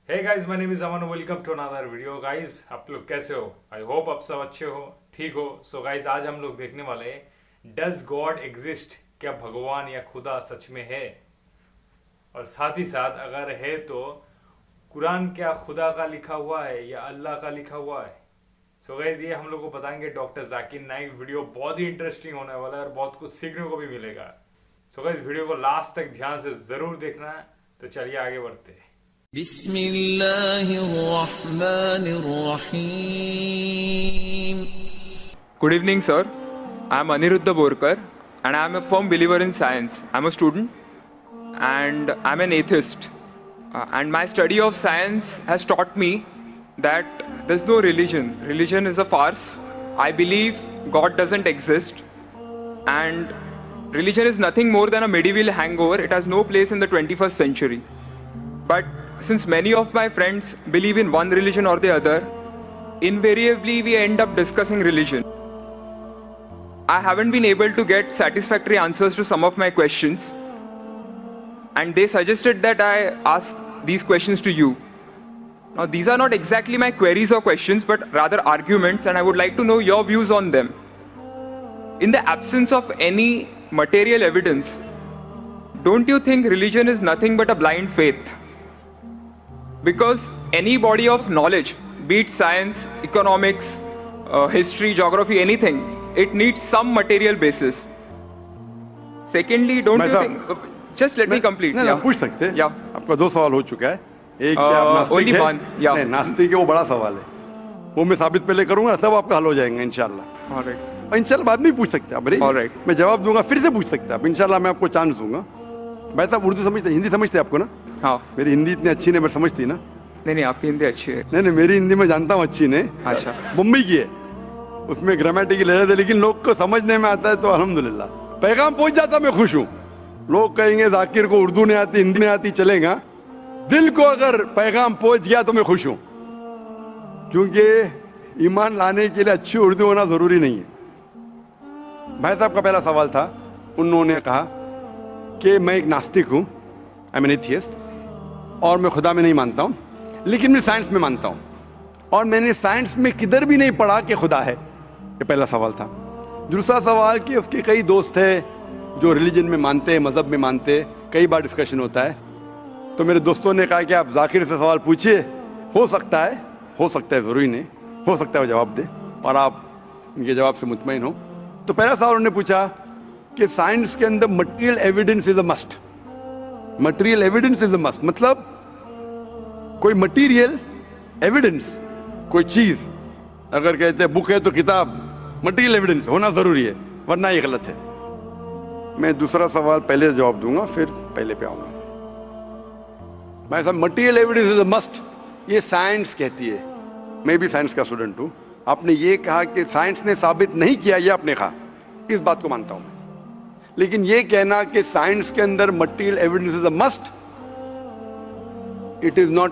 Hey guys, my name is Aman, welcome to another video. Guys, आप लोग कैसे हो? आई होप आप सब अच्छे हो, ठीक हो। सो गाइस, आज हम लोग देखने वाले हैं डज गॉड एग्जिस्ट, क्या भगवान या खुदा सच में है। और साथ ही साथ अगर है तो कुरान क्या खुदा का लिखा हुआ है या अल्लाह का लिखा हुआ है। सो गाइस, ये हम लोग को बताएंगे डॉक्टर जाकिर नाइक। वीडियो बहुत ही इंटरेस्टिंग होने वाला है और बहुत कुछ सीखने को भी मिलेगा। सो गाइस, वीडियो को लास्ट तक ध्यान से जरूर देखना है। तो चलिए आगे बढ़ते हैं। Bismillahirrahmanirrahim. Good evening, sir. I am Aniruddha Borkar and I am a firm believer in science. I am a student and I am an atheist. And my study of science has taught me that there is no religion. Religion is a farce. I believe God doesn't exist. And religion is nothing more than a medieval hangover. It has no place in the 21st century. But since many of my friends believe in one religion or the other, invariably we end up discussing religion. I haven't been able to get satisfactory answers to some of my questions, and they suggested that I ask these questions to you. Now, these are not exactly my queries or questions, but rather arguments, and I would like to know your views on them. In the absence of any material evidence, don't you think religion is nothing but a blind faith? Because any body of knowledge, be it science, economics, history, geography, anything, it needs some material basis. Secondly, don't you think... Just let me complete. नहीं, Yeah. पूछ सकते हैं। Yeah. आपका दो सवाल हो चुका है। एक क्या आप नास्तिक only है? one, yeah. नहीं, नास्तिक है, वो बड़ा सवाल है। वो मैं साबित पहले करूंगा, तब आपका हल हो जाएगा इंशाल्लाह। All right. और इंशाल्लाह बाद में भी पूछ सकते हैं आप। All right. मैं जवाब दूंगा, फिर से पूछ सकते हैं आप। इंशाल्लाह मैं आपको चांस दूंगा। भाई साहब, उर्दू समझते, हिंदी समझते आपको ना? हाँ। मेरी हिंदी इतनी अच्छी नहीं, मैं समझती ना? नहीं, आपकी हिंदी अच्छी है। नहीं, मेरी हिंदी में जानता हूँ अच्छी नहीं। अच्छा। मुंबई की है, उसमें ग्रामेटिकल एरर है, लेकिन लोग को समझने में आता है तो अल्हम्दुलिल्लाह। पैगाम पहुंच जाता, मैं खुश हूँ। लोग कहेंगे जाकिर को उर्दू नहीं आती, हिंदी नहीं आती, चलेगा। दिल को अगर पैगाम पहुंच गया तो मैं खुश हूँ, क्योंकि ईमान लाने के लिए अच्छी उर्दू होना जरूरी नहीं है। भाई साहब का पहला सवाल था, उन्होंने कहा कि मैं एक नास्तिक हूँ, आई एम एन एथियस्ट, और मैं खुदा में नहीं मानता हूँ, लेकिन मैं साइंस में मानता हूँ, और मैंने साइंस में किधर भी नहीं पढ़ा कि खुदा है। ये पहला सवाल था। दूसरा सवाल कि उसके कई दोस्त हैं जो रिलीजन में मानते हैं, मजहब में मानते हैं, कई बार डिस्कशन होता है। तो मेरे दोस्तों ने कहा कि आप जाकिर से सवाल पूछिए, हो सकता है ज़रूरी नहीं, हो सकता है वो जवाब दे और आप उनके जवाब से मुतमईन हो। तो पहला सवाल उन्होंने पूछा कि साइंस के अंदर material evidence is a must. Material evidence is a must मतलब कोई मटेरियल एविडेंस, कोई चीज अगर कहते हैं बुक है तो किताब, मटेरियल एविडेंस होना जरूरी है, वरना ये गलत है। मैं दूसरा सवाल पहले जवाब दूंगा, फिर पहले पे आऊंगा। भाई साहब, material evidence is a must, ये साइंस कहती है। मैं भी साइंस का स्टूडेंट हूं। आपने ये कहा कि साइंस ने साबित नहीं किया, ये आपने कहा, इस बात को मानता हूं मैं। लेकिन ये कहना कि साइंस के अंदर material evidence is a must, it is not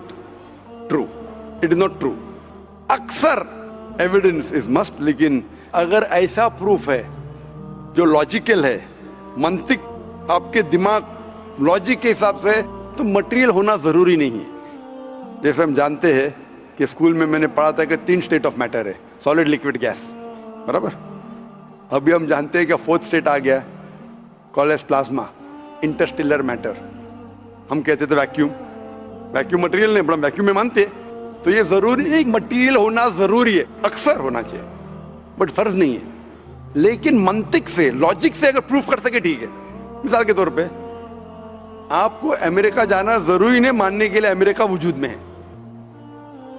true. It is not true. अक्सर एविडेंस इज मस्ट, लेकिन अगर ऐसा प्रूफ है जो लॉजिकल है, मंतिक आपके दिमाग लॉजिक के हिसाब से, तो मटेरियल होना जरूरी नहीं है। जैसे हम जानते हैं कि स्कूल में मैंने पढ़ा था कि 3 स्टेट ऑफ मैटर है, सॉलिड, लिक्विड, गैस, बराबर। अभी हम जानते हैं कि 4th स्टेट आ गया, कॉलेज प्लाज्मा, इंटरस्टेलर मैटर। हम कहते थे वैक्यूम, वैक्यूम मटेरियल नहीं, बड़ा वैक्यूम में मानते। तो ये जरूरी है, मटेरियल होना जरूरी है, अक्सर होना चाहिए, बट फर्ज नहीं है। लेकिन मंतिक से, लॉजिक से अगर प्रूफ कर सके, ठीक है। मिसाल के तौर पे आपको अमेरिका जाना जरूरी नहीं मानने के लिए अमेरिका वजूद में है।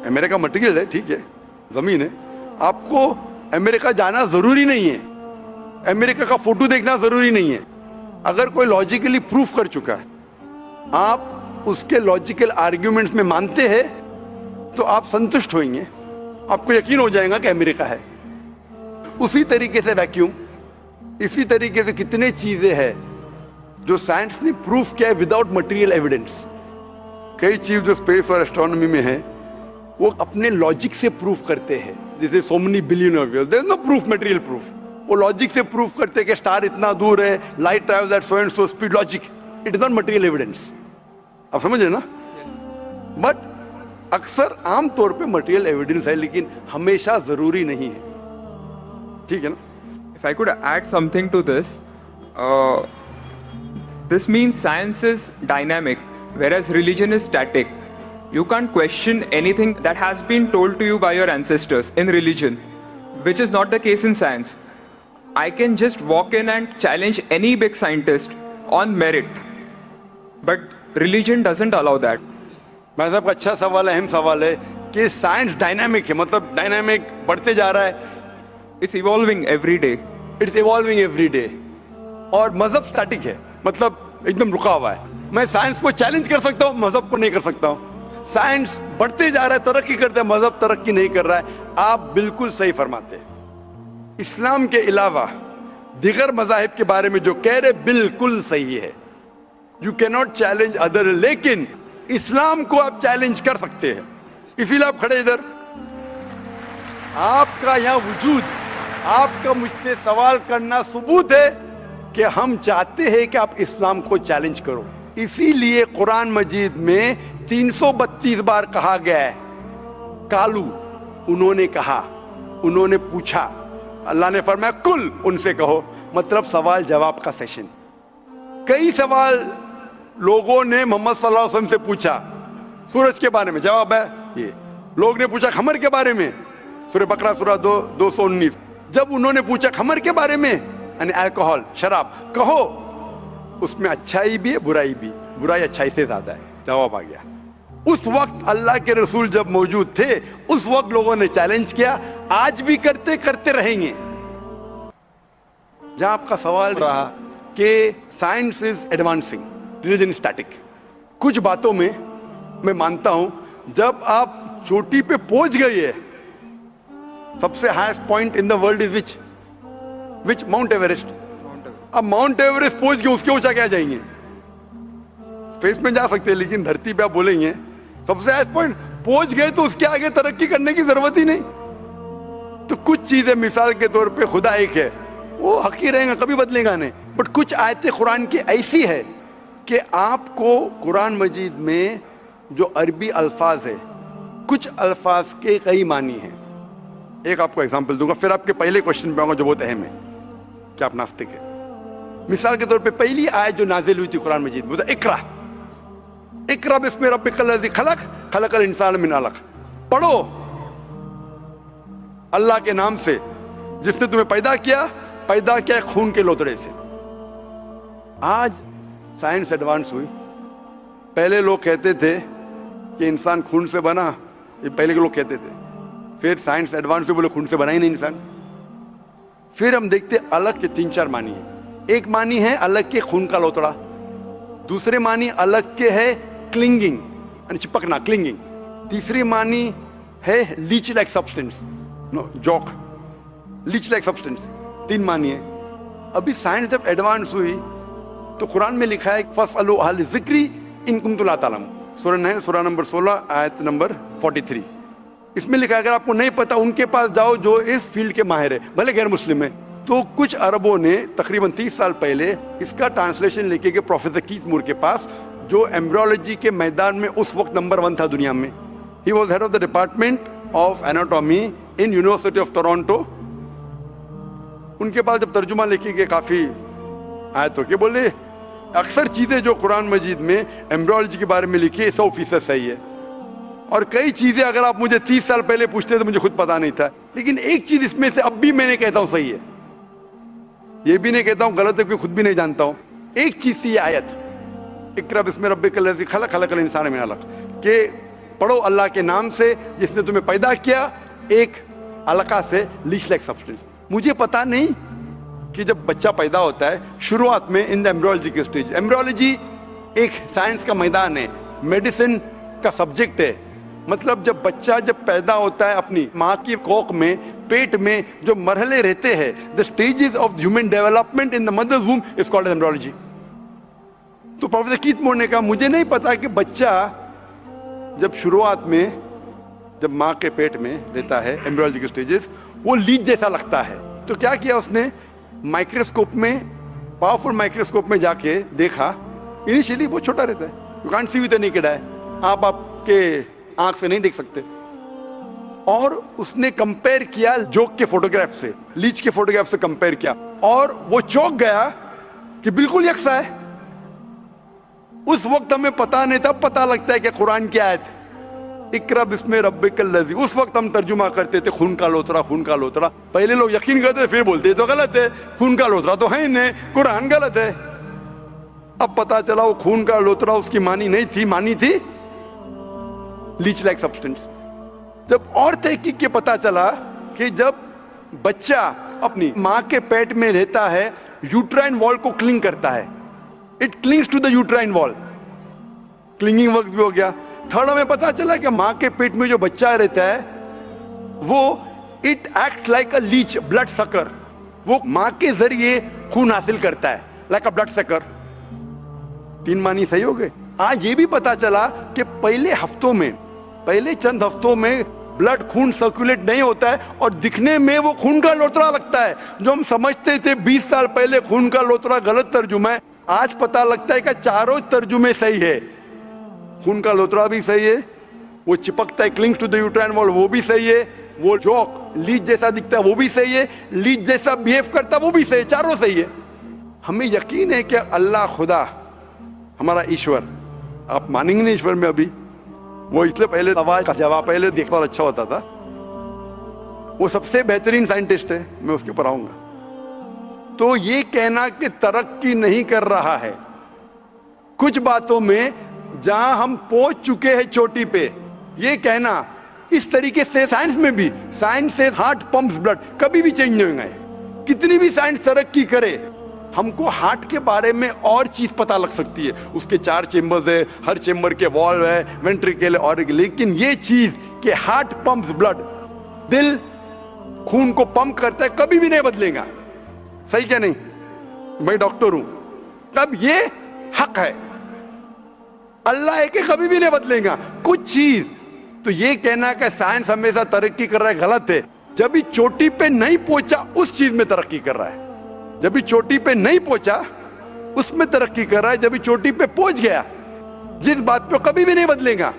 अमेरिका मटेरियल है, ठीक है, जमीन है। आपको अमेरिका जाना जरूरी नहीं है, अमेरिका का फोटो देखना जरूरी नहीं है। अगर कोई लॉजिकली प्रूफ कर चुका है, आप उसके लॉजिकल आर्ग्यूमेंट्स में मानते हैं, तो आप संतुष्ट होंगे, आपको यकीन हो जाएगा कि अमेरिका है। उसी तरीके से वैक्यूम, इसी तरीके से कितने चीजें हैं जो साइंस ने प्रूफ किया है विदाउट मटेरियल एविडेंस। कई चीज जो स्पेस और एस्ट्रोनॉमी में है, वो अपने लॉजिक से प्रूफ करते हैं, जैसे so many billion of years, there is no proof, material proof. वो लॉजिक से प्रूफ करते हैं कि स्टार इतना दूर है, light travels at so and so speed, logic, it is not material evidence. आप समझ रहे ना? बट अक्सर आमतौर पे मटेरियल एविडेंस है, लेकिन हमेशा जरूरी नहीं है, ठीक है ना? If I could add something to this, this means science is dynamic, whereas religion is static. You can't question anything that has been told to you by your ancestors in religion, which is not the case in science. I can just walk in and challenge any big scientist on merit, but religion doesn't allow that. भाई साहब का अच्छा सवाल है, अहम सवाल है कि साइंस डायनामिक है, मतलब डायनामिक बढ़ते जा रहा है, It's evolving every day. It's evolving every day, और मजहब स्टैटिक है, मतलब एकदम रुका हुआ है। मैं साइंस को चैलेंज कर सकता हूँ, मजहब को नहीं कर सकता हूँ। साइंस बढ़ते जा रहा है, तरक्की करता है, मजहब तरक्की नहीं कर रहा है। आप बिल्कुल सही फरमाते हैं। इस्लाम के अलावा दिगर मजाहिब के बारे में जो कह रहे बिल्कुल सही है। You can not challenge other, लेकिन इस्लाम को आप चैलेंज कर सकते हैं। इसीलिए आप खड़े इधर, आपका यहाँ वजूद, आपका मुझसे सवाल करना सबूत है कि हम चाहते हैं कि आप इस्लाम को चैलेंज करो। इसीलिए कुरान मजीद में 332 बार कहा गया है कालू, उन्होंने कहा, उन्होंने पूछा, अल्लाह ने फरमाया कुल, उनसे कहो, मतलब सवाल जवाब का सेशन। कई सवाल लोगों ने मोहम्मद सल्लल्लाहु अलैहि वसल्लम से पूछा, सूरज के बारे में जवाब है ये। लोग ने पूछा खमर के बारे में, सूरह बकरा सूरह 219। जब उन्होंने पूछा खमर के बारे में, यानी अल्कोहल, शराब, कहो उसमें अच्छाई भी है, बुराई भी, बुराई अच्छाई से ज्यादा है, जवाब आ गया। उस वक्त अल्लाह के रसूल जब मौजूद थे, उस वक्त लोगों ने चैलेंज किया, आज भी करते रहेंगे। जहां आपका सवाल रहा कि science is advancing, religion static, कुछ बातों में मैं मानता हूं, जब आप चोटी पे पहुंच गई है, सबसे highest point in the world is which mount Everest. अब माउंट एवरेस्ट पहुंच गए, उसके ऊंचा क्या जाएंगे? स्पेस में जा सकते हैं, लेकिन धरती पे आप बोलेंगे सबसे हाईएस्ट पॉइंट पहुंच गए तो उसके आगे तरक्की करने की जरूरत ही नहीं। तो कुछ चीजें, मिसाल के तौर पे खुदा एक है, वो हक ही रहेगा, कभी बदलेगा नहीं। बट कुछ आयतें कुरान की ऐसी है कि आपको कुरान मजीद में जो अरबी अल्फाज है, कुछ अल्फाज के कई मानी हैं। एक आपको एग्जांपल दूंगा, फिर आपके पहले क्वेश्चन पे आऊंगा जो बहुत अहम है कि आप नास्तिक है। मिसाल के तौर पे पहली आयत जो नाजिल हुई थी कुरान मजीद में, इकरा इकरा बिस्मि रब्बिकल लज़ी खलक खलकल इंसान मिन अलक। पढ़ो अल्लाह के नाम से जिसने तुम्हें पैदा किया खून के लोतड़े से। आज साइंस एडवांस हुई। पहले लोग कहते थे कि इंसान खून से बना, ये पहले के लोग कहते थे। फिर साइंस एडवांस हुई, बोले खून से बना ही नहीं इंसान। फिर हम देखते अलग के 3-4 मानी है। एक मानी है अलग के खून का लोतड़ा, दूसरे मानी अलग के है क्लिंगिंग, यानी चिपकना, क्लिंगिंग। तीसरी मानी है leech like substance, no joke, leech like substance. 3 मानी है। अभी साइंस जब एडवांस हुई तो कुरान में लिखा है फसअलू अहल ज़िक्री इन कुंतुम ला तालमून, सूरह नंबर 16 आयत नंबर 43। इसमें लिखा है अगर आपको नहीं पता उनके पास जाओ जो इस फील्ड के माहिर है, भले गैर मुस्लिम है। तो कुछ अरबों ने तकरीबन 30 साल पहले इसका ट्रांसलेशन लेके गए प्रोफेसर कीथ मूर के पास, जो एम्ब्रियोलॉजी के मैदान में उस वक्त नंबर 1 था दुनिया में। He was head of the department of anatomy in university of Toronto. उनके पास जब तर्जुमा लेके गए काफी आयतों के, बोले अक्सर चीजें जो कुरान मजीद में एम्ब्रियोलॉजी के बारे में लिखी है 100% सही है, और कई चीजें अगर आप मुझे 30 साल पहले पूछते तो मुझे खुद पता नहीं था, लेकिन एक चीज इसमें से अब भी मैंने कहता हूं सही है, ये भी नहीं कहता हूं गलत है क्योंकि खुद भी नहीं जानता हूं। एक चीज थी ये आयत, इक़रा बिस्मि रब्बिकल लज़ी खलक खलकल इंसान मिन अलक, के पढ़ो अल्लाह के नाम से जिसने तुम्हें पैदा किया एक अलका से, लीच लाइक सब्सटेंस। मुझे पता नहीं कि जब बच्चा पैदा होता है शुरुआत में इन द एम्ब्रियोलॉजी के स्टेज, एम्ब्रियोलॉजी एक साइंस का मैदान है, मेडिसिन का सब्जेक्ट है। मतलब जब बच्चा जब पैदा होता है अपनी माँ की कोख में, पेट में जो मरहले रहते हैं, the stages of human development in the mother's womb is called embryology. तो प्रोफेसर कीथ मूर ने कहा मुझे नहीं पता कि बच्चा जब शुरुआत में जब माँ के पेट में रहता है, एम्ब्रियोलॉजी के स्टेजेस, वो लीच जैसा लगता है। तो क्या किया उसने, माइक्रोस्कोप में, पावरफुल माइक्रोस्कोप में जाके देखा, इनिशियली वो छोटा रहता है, you can't see with the naked eye. आप आपके आंख से नहीं देख सकते। और उसने कंपेयर किया जोक के फोटोग्राफ से, लीच के फोटोग्राफ से कंपेयर किया, और वो चौंक गया कि बिल्कुल यकसा है। उस वक्त हमें पता नहीं था, पता लगता है कि कुरान की आयत इकरा बिस्मे रब्बिकल लज़ी, उस वक्त हम तर्जुमा करते थे खून का लोतरा, खून का लोतरा। पहले लोग यकीन करते थे, फिर बोलते तो गलत है, खून का लोतरा तो है ही नहीं, कुरान गलत है। अब पता चला वो खून का लोतरा उसकी मानी नहीं थी, मानी थी लीच लाइक सब्सटेंस। जब और तहकीक के पता चला कि जब बच्चा अपनी मां के पेट में रहता है, यूट्राइन वॉल को क्लिंग करता है, it clings to the uterine wall, clinging work भी हो गया। थर्ड हमें पता चला कि मां के पेट में जो बच्चा रहता है वो it act like a leech, blood sucker, वो मां के जरिए खून हासिल करता है, लाइक अ ब्लड सकर। 3 मानी सही हो गए। आज ये भी पता चला कि पहले चंद हफ्तों में ब्लड खून सर्कुलेट नहीं होता है और दिखने में वो खून का लोतरा लगता है। जो हम समझते थे 20 साल पहले खून का लोतरा गलत तर्जुमा है, आज पता लगता है कि चारों तर्जुमे सही है। खून का लोतरा भी सही है, वो चिपकता है clings to the uterine wall वो भी सही है, वो जॉक लीच जैसा दिखता है वो भी सही है, लीच जैसा बिहेव करता है वो भी सही है, चारों सही है। हमें यकीन है कि अल्लाह खुदा हमारा ईश्वर, आप मानेंगे नहीं ईश्वर में अभी, वो इसलिए पहले सवाल का जवाब पहले देखता और अच्छा होता था। वो सबसे बेहतरीन साइंटिस्ट है, मैं उसके ऊपर आऊंगा। तो ये कहना कि तरक्की नहीं कर रहा है, कुछ बातों में जहां हम पहुंच चुके हैं चोटी पे, ये कहना इस तरीके से साइंस में भी, साइंस से हार्ट पंप्स ब्लड, कभी भी चेंज नहीं होंगे। कितनी भी साइंस तरक्की करे, हमको हार्ट के बारे में और चीज पता लग सकती है, उसके 4 चेंबर्स है, हर चेंबर के वॉल्व है, वेंट्रिकल और, लेकिन ये चीज कि हार्ट पंप्स ब्लड, दिल खून को पंप करता है, कभी भी नहीं बदलेगा। सही क्या नहीं? मैं डॉक्टर हूं, तब ये हक है, अल्लाह है कि कभी भी नहीं बदलेगा कुछ चीज। तो ये कहना कि साइंस हमेशा तरक्की कर रहा है गलत है। जब भी चोटी पे नहीं पहुंचा उस चीज में तरक्की कर रहा है, जब भी चोटी पे नहीं पहुंचा उसमें तरक्की कर रहा है, जब भी चोटी पे पहुंच गया जिस बात पे कभी भी नहीं बदलेगा।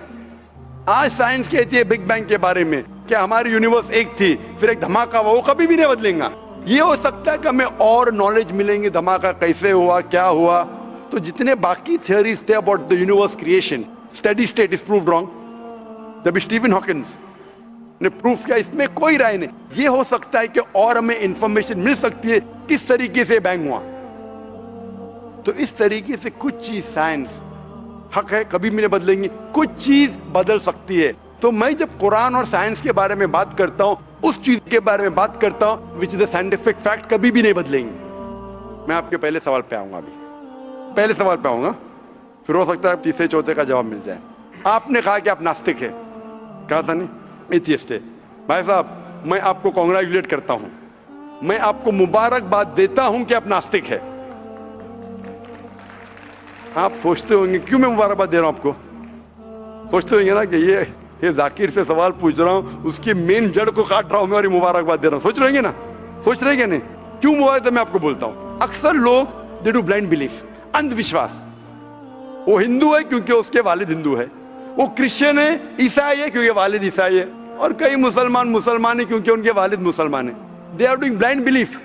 आज साइंस कहती है बिग बैंग के बारे में कि हमारी यूनिवर्स एक थी, फिर एक धमाका हुआ, वो कभी भी नहीं बदलेगा। ये हो सकता है कि हमें और नॉलेज मिलेंगे, धमाका कैसे हुआ, क्या हुआ। तो जितने बाकी थियरीज थे about the universe creation, steady state is proved wrong. जब स्टीफन हॉकिंस ने प्रूफ किया, इसमें कोई राय नहीं। ये हो सकता है कि और हमें इंफॉर्मेशन मिल सकती है किस तरीके से बैंग हुआ। तो इस तरीके से कुछ चीज साइंस हक है, कभी भी नहीं बदलेंगी, कुछ चीज बदल सकती है। तो मैं जब कुरान और साइंस के बारे में बात करता हूं, उस चीज के बारे में बात करता हूं which is the scientific fact, कभी भी नहीं बदलेंगे। मैं आपके पहले सवाल पे आऊंगा, अभी पहले सवाल पे आऊंगा, फिर हो सकता है तीसरे चौथे का जवाब मिल जाए। आपने कहा कि आप नास्तिक है, कहा था नहीं, एथियस्ट है। भाई साहब, मैं आपको कांग्रेचुलेट करता हूं, मैं आपको मुबारकबाद देता हूं कि आप नास्तिक है। आप सोचते होंगे क्यों मैं मुबारकबाद दे रहा हूं आपको, सोचते होंगे ना कि ये जाकिर से सवाल पूछ रहा हूं, उसकी मेन जड़ को काट रहा हूं मैं और मुबारकबाद दे रहा हूं। सोच रहे हैं ना, सोच रहे हैं नहीं? क्यों मुबारक? मैं आपको बोलता हूं, अक्सर लोग दे डू ब्लाइंड बिलीफ, अंधविश्वास। वो हिंदू है क्योंकि उसके वालिद हिंदू है, वो क्रिश्चियन है, ईसाई है क्योंकि वालिद ईसाई है, और कई मुसलमान है क्योंकि उनके वालिद मुसलमान है। They are doing blind belief,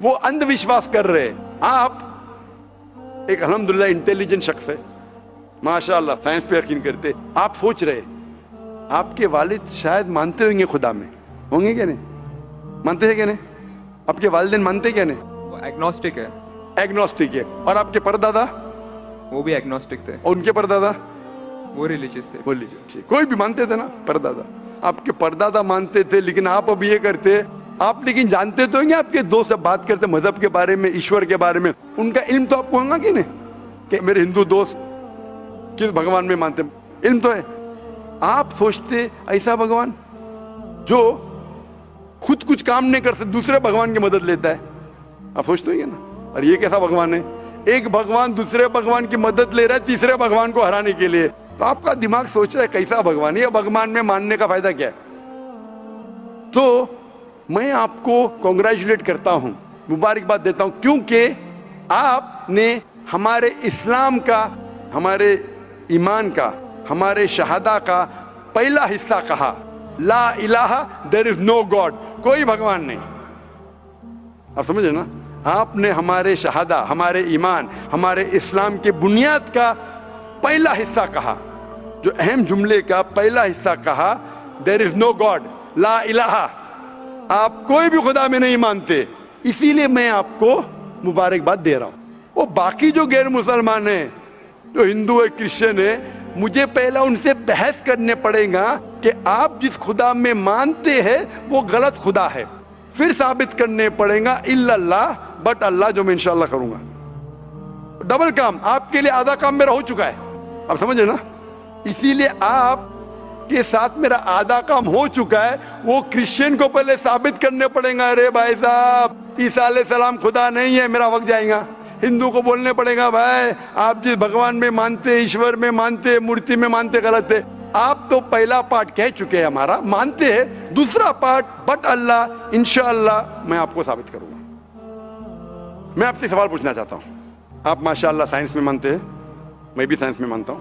वो अंधविश्वास कर रहे हैं। आप एक अल्हम्दुलिल्लाह इंटेलिजेंट शख्स है, माशाअल्लाह, साइंस पे यकीन करते। आप सोच रहे आपके वालिद शायद मानते होंगे खुदा में, होंगे क्या नहीं? मानते हैं क्या नहीं? आपके वालिदैन मानते क्या नहीं? वो एग्नोस्टिक है। एग्नोस्टिक है। और आपके परदादा? वो भी एग्नोस्टिक थे। और उनके परदादा? वो रिलीजियस थे। वो रिलीजियस, कोई भी मानते थे ना परदादा। आपके परदादा मानते थे, लेकिन आप अब ये करते, आप लेकिन जानते तो होंगे, आपके दोस्त जब बात करते मजहब के बारे में, ईश्वर के बारे में, उनका इल्म तो आपको होगा कि नहीं, कि मेरे हिंदू दोस्त किस भगवान में मानते, इल्म तो है। आप सोचते ऐसा भगवान जो खुद कुछ काम नहीं कर सकते, दूसरे भगवान की मदद लेता है, आप सोचते होंगे ना। और ये कैसा भगवान है? एक भगवान दूसरे भगवान की मदद ले रहा है तीसरे भगवान को हराने के लिए। तो आपका दिमाग सोच रहा है कैसा भगवान, ये भगवान में मानने का फायदा क्या है? तो मैं आपको कांग्रेचुलेट करता हूं, मुबारकबाद देता हूं, क्योंकि आपने हमारे इस्लाम का, हमारे ईमान का, हमारे शहादा का पहला हिस्सा कहा, ला इलाहा, देयर इज नो गॉड, कोई भगवान नहीं। आप समझे ना? आपने हमारे शहादा, हमारे ईमान, हमारे इस्लाम के बुनियाद का पहला हिस्सा कहा, जो अहम जुमले का पहला हिस्सा कहा, देयर इज नो गॉड, ला इलाहा, आप कोई भी खुदा में नहीं मानते, इसीलिए मैं आपको मुबारकबाद दे रहा हूं। वो बाकी जो गैर मुसलमान है, जो हिंदू है, क्रिश्चियन है, मुझे पहला उनसे बहस करने पड़ेगा कि आप जिस खुदा में मानते हैं वो गलत खुदा है, फिर साबित करने पड़ेगा इल्लल्लाह, बट अल्लाह, जो मैं इंशाअल्लाह करूंगा। डबल काम, आपके लिए आधा काम मेरा हो चुका है, आप समझे ना? इसीलिए आप के साथ मेरा आधा काम हो चुका है, वो क्रिश्चियन को पहले साबित करने पड़ेगा, अरे भाई साहब ईसा अलैहिस्सलाम खुदा नहीं है, मेरा वक्त जाएगा। हिंदू को बोलने पड़ेगा, भाई आप जिस भगवान में मानते, ईश्वर में मानते, मूर्ति में मानते, गलत है। आप तो पहला पार्ट कह चुके हैं हमारा, मानते हैं, दूसरा पार्ट बट अल्लाह, इंशाअल्लाह मैं आपको साबित करूंगा। मैं आपसे सवाल पूछना चाहता हूं, आप माशाअल्लाह साइंस में मानते हैं, मैं भी साइंस में मानता हूं,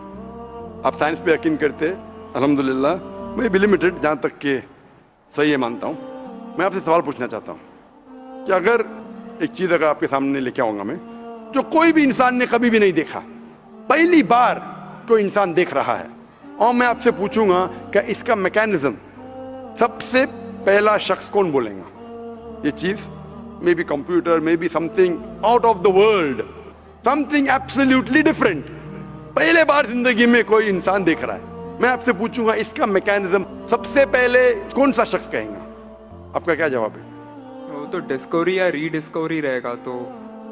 आप साइंस पे यकीन करते हैं, अल्हम्दुलिल्लाह, मैं भी लिमिटेड जहां तक के सही है मानता हूं। मैं आपसे सवाल पूछना चाहता हूं कि अगर एक चीज अगर आपके सामने लेके आऊंगा मैं, जो कोई भी इंसान ने कभी भी नहीं देखा, पहली बार कोई इंसान देख रहा है, और मैं आपसे पूछूंगा कि इसका मैकेनिज्म, सबसे पहला शख्स कौन बोलेगा? ये चीज may be computer, may be something out of the world, something absolutely different, पहले बार जिंदगी में कोई इंसान देख रहा है। मैं आपसे पूछूंगा इसका मैकेनिज्म सबसे पहले कौन सा शख्स कहेगा? आपका क्या जवाब है? वो तो डिस्कवरी या रीडिस्कवरी रहेगा, तो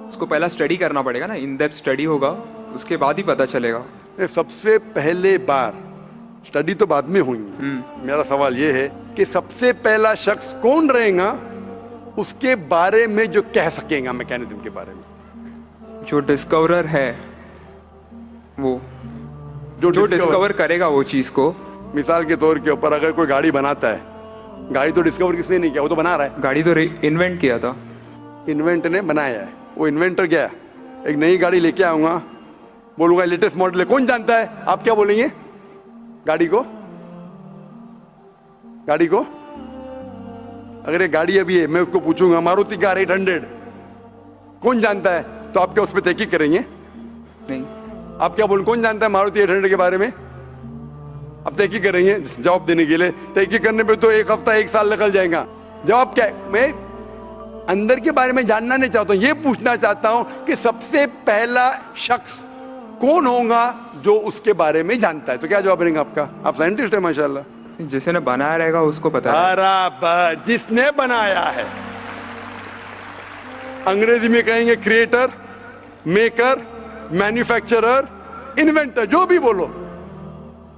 उसको पहला स्टडी करना पड़ेगा ना, इन डेप्थ स्टडी होगा, उसके बाद ही पता चलेगा। सबसे पहले बार स्टडी तो बाद में होंगी। मेरा सवाल यह है कि सबसे पहला शख्स कौन रहेगा उसके बारे में जो कह सकेगा, मैकेनिज्म के बारे में? जो डिस्कवरर है, वो जो डिस्कवर करेगा वो चीज को। मिसाल के तौर के ऊपर अगर कोई गाड़ी बनाता है, गाड़ी तो डिस्कवर किसने नहीं किया, वो तो बना रहा है। गाड़ी तो इन्वेंट किया था, इन्वेंट ने बनाया है, वो इन्वेंटर क्या है? एक नई गाड़ी लेके आऊंगा, बोलूंगा लेटेस्ट मॉडल है, कौन जानता है? आप क्या बोलेंगे? गाड़ी को, गाड़ी को अगर ये गाड़ी अभी है, मैं उसको पूछूंगा मारुति कार 800 कौन जानता है, तो आप क्या उस पर तहकीक करेंगे? नहीं। आप क्या बोल, कौन जानता है मारुति 800 के बारे में? अब तहकीक करेंगे जवाब देने के लिए, तहकीक करने पे तो एक हफ्ता, एक साल निकल जाएगा। जवाब क्या है? मैं अंदर के बारे में जानना नहीं चाहता हूं, ये पूछना चाहता हूं कि सबसे पहला शख्स कौन होगा जो उसके बारे में जानता है। तो क्या जवाब देंगे आपका? आप साइंटिस्ट है माशाल्लाह। जिसने बनाया रहेगा उसको पता है। बराबर, जिसने बनाया है। अंग्रेजी में कहेंगे क्रिएटर, मेकर, मैन्युफैक्चरर, इन्वेंटर, जो भी बोलो,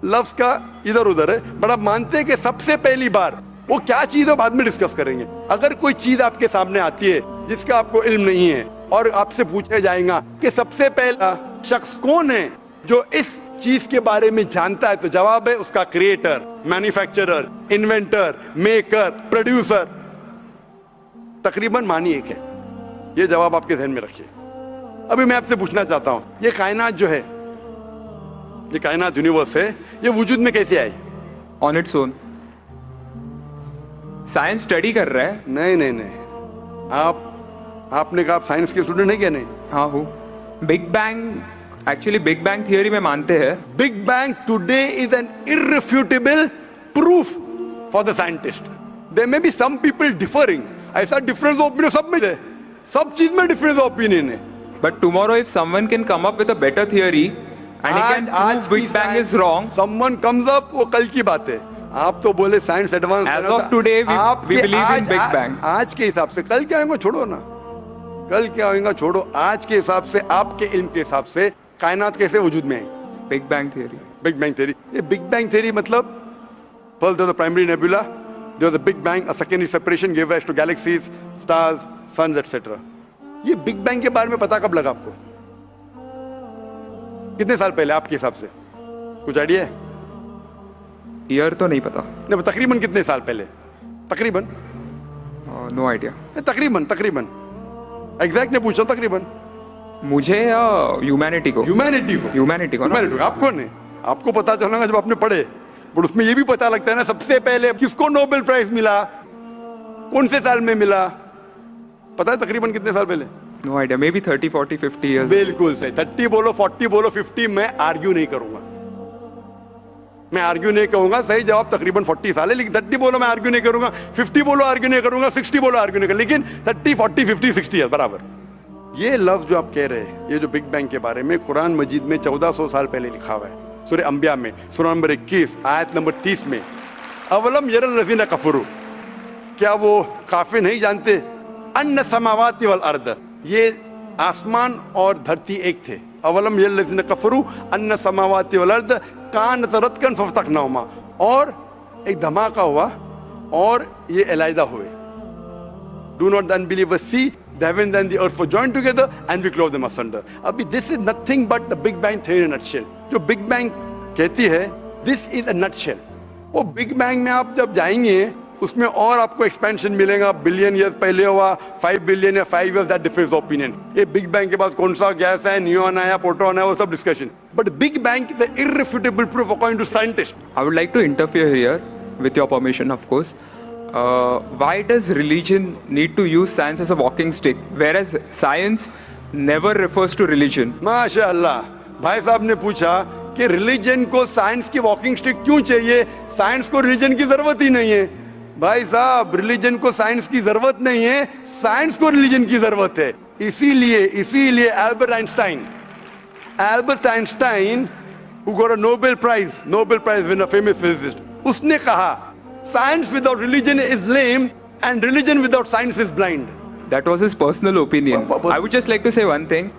लफ्ज का इधर उधर है, बट आप मानते हैं कि सबसे पहली बार वो क्या चीज है बाद में डिस्कस करेंगे। अगर कोई चीज आपके सामने आती है जिसका आपको इल्म नहीं है और आपसे पूछा जाएगा कि सबसे पहला शख्स कौन है जो इस चीज के बारे में जानता है, तो जवाब है उसका creator, manufacturer, inventor, maker, producer. तकरीबन मानी एक है। ये जवाब आपके ध्यान में रखिए। अभी मैं आपसे पूछना चाहता हूं, ये कायनात जो है, ये कायनात यूनिवर्स है, ये वजूद में कैसे आई? On its own. Science study कर रहा है। नहीं नहीं नहीं, आपने कहा आप साइंस के स्टूडेंट है क्या? नहीं। हाँ हूँ। Big bang, actually big bang theory में मानते हैं। Big bang today is an irrefutable proof for the scientist. There may be some people differing, ऐसा डिफरेंस ऑफ ओपिनियन सब में है, सब चीज में डिफरेंस ऑफ ओपिनियन है। But tomorrow if someone can come up with a better theory and he can prove big bang is wrong, someone comes up, वो कल की बात है। आप तो बोले science advance, age of today we believe in big bang. आज के हिसाब से, कल क्या होगा छोड़ो ना, कल क्या होगा छोड़ो, आज के हिसाब से, आपके इल्म के हिसाब से कायनात कैसे वजूद में आई? Big bang theory. Big bang theory. ये बिग बैंग थियरी मतलब first there was the primary nebula, there was the big bang, a secondary separation give rise to galaxies, stars, suns etcetera. ये बिग बैंग के बारे में पता कब लगा आपको? कितने साल पहले आपके हिसाब से? कुछ आइडिया है? ईयर तो नहीं पता। नहीं, तकरीबन कितने साल पहले? तकरीबन नो आइडिया। तकरीबन एग्जैक्ट ने पूछा, तकरीबन। मुझे या ह्यूमैनिटी को? ह्यूमैनिटी को। ह्यूमैनिटी को। आप कौन है? आपको पता चलेगा जब आपने पढ़े। बट उसमें ये भी पता लगता है ना सबसे पहले किसको नोबेल प्राइज मिला, कौन से साल में मिला, पता है तकरीबन कितने साल पहले? No idea. Maybe 30, 40, 50 years. बिल्कुल सही। 30 बोलो, 40 बोलो, 50, मैं आर्ग्यू नहीं करूंगा, मैं आर्ग्यू नहीं कहूंगा। सही जवाब तकरीबन 40 साल है, लेकिन 30 बोलो मैं आर्ग्यू नहीं करूंगा, 50 बोलो आर्ग्यू नहीं करूंगा, 60 बोलो आर्ग्यू नहीं करूंगा, लेकिन 30, 40, 50, 60 है बराबर। ये लफ्ज जो आप कह रहे हैं, ये जो बिग बैंग के बारे में कुरान मजीद में 1400 साल पहले लिखा हुआ है, सूरह अंबिया में, सूरह नंबर 21 आयत नंबर 30 में, अवलम यरल लज़ीना कफरू, क्या वो काफिर नहीं जानते, अन्ना समावाति वल अर्द, ये आसमान और धरती एक थे। अवलम यरल लज़ीना कफरू अन्ना समावाति वल अर्द कानत रतकन फफ्तकनाहुमा, और एक धमाका हुआ और ये अलहदा हुए। Do not the unbelievers see the heavens and the earth were joined together and we clove them asunder. अभी this is nothing but the Big Bang theory in a nutshell. जो Big Bang कहती है, this is a nutshell. वो Big Bang में आप जब जाएंगे उसमें और आपको एक्सपेंशन मिलेगा, बिलियन ईयर्स पहले हुआ, 5 बिलियन या 5 years, that differs opinion. ये बिग बैंग के बाद कौन सा गैस है, न्यूट्रॉन है या प्रोटॉन है, वो सब discussion. But big bang is the irrefutable proof according to scientists. I would like to interfere here, with your permission, of course. Why does religion need to use science as a walking stick, whereas science never refers to religion? माशाअल्लाह, भाई साहब ने पूछा कि religion को science की walking stick क्यों चाहिए, साइंस को रिलीजन की जरूरत ही नहीं है। भाई साहब, रिलीजन को साइंस की जरूरत नहीं है, साइंस को रिलीजन की जरूरत है। इसीलिए Albert Einstein who got a Nobel Prize winner, famous physicist, उसने कहा science without religion is lame and religion without science is blind. That was his personal opinion. I would just like to say one thing.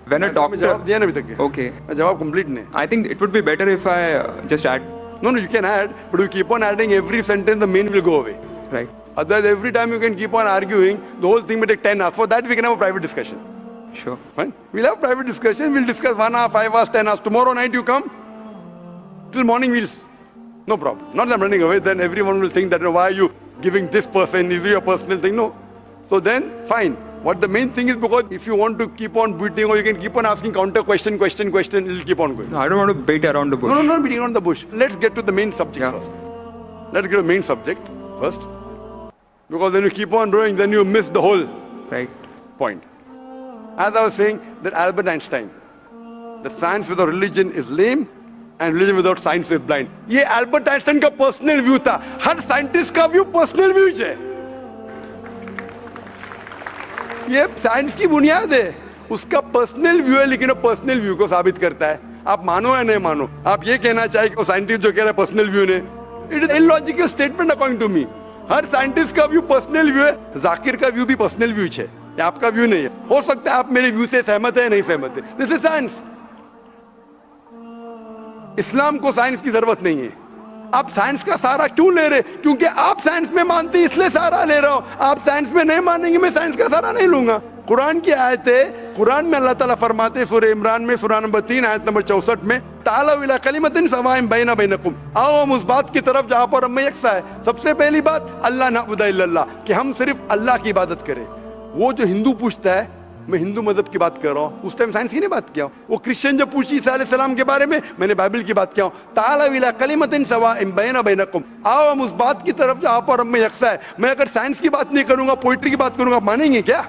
When a doctor... जवाब दिया ना अभी तक? Okay. जवाब complete नहीं। I think it would be better if I just add. No, you can add, but you keep on adding every sentence, the main will go away. Right. Otherwise, every time you can keep on arguing, the whole thing may take 10 hours. For that, we can have a private discussion. Sure. Fine. We'll have private discussion. We'll discuss 1 hour, 5 hours, 10 hours. Tomorrow night you come. Till morning no problem. Not that I'm running away. Then everyone will think that why are you giving this person? Is it your personal thing? No. So then, fine. What the main thing is, because if you want to keep on beating or you can keep on asking counter question, it'll keep on going. No, I don't want to beat around the bush. No, not beating around the bush. Let's get to the main subject first. Let's get to the main subject first. Because when you keep on rowing, then you miss the whole point. As I was saying, that Albert Einstein, that science without religion is lame and religion without science is blind. ये Albert Einstein का personal view था. हर scientist का view personal view है. ये science की बुनियाद है, उसका पर्सनल व्यू है, लेकिन वो पर्सनल व्यू को साबित करता है। आप मानो या नहीं मानो, आप ये कहना चाहिए कि साइंटिस्ट जो कह रहा है पर्सनल व्यू ने, it is illogical statement according to me. हर साइंटिस्ट का व्यू पर्सनल व्यू है, जाकिर का व्यू भी पर्सनल व्यू है, ये आपका व्यू नहीं है। हो सकता है आप मेरे व्यू से सहमत है या नहीं सहमत है, दिस इज साइंस। इस्लाम को साइंस की जरूरत नहीं है। आप साइंस का सहारा क्यों ले रहे? क्योंकि आप साइंस में मानते इसलिए सहारा ले रहा हो। आप साइंस में नहीं मानेंगे, मैं साइंस का सहारा नहीं लूंगा। कुरान की आयत है, कुरान में अल्लाह ताला फरमाते सूरह इमरान में सूरह नंबर 3 आयत नंबर 64 में, तालव इला कलिमतिन सवाइन बैना बैनकुम, आओ हम उस बात की तरफ जहां पर हम यकसा है। सबसे पहली बात, अल्लाह नअबुद इल्लल्लाह, कि हम सिर्फ अल्लाह की इबादत करें। वो जो हिंदू पूछता है, मैं हिंदू मजहब की बात कर रहा हूँ, उस टाइम साइंस की नहीं बात किया। वो क्रिश्चियन जो पूछी ईसा अलैहिस्सलाम के बारे में, मैंने बाइबल की बात किया हूँ। तालव इला कलिमतिन सवाइन बैना बैनकुम, आओ हम उस बात की तरफ जहां पर हम यकसा है। मैं अगर साइंस की बात नहीं करूंगा, पोइट्री की बात करूंगा, आप मानेंगे क्या?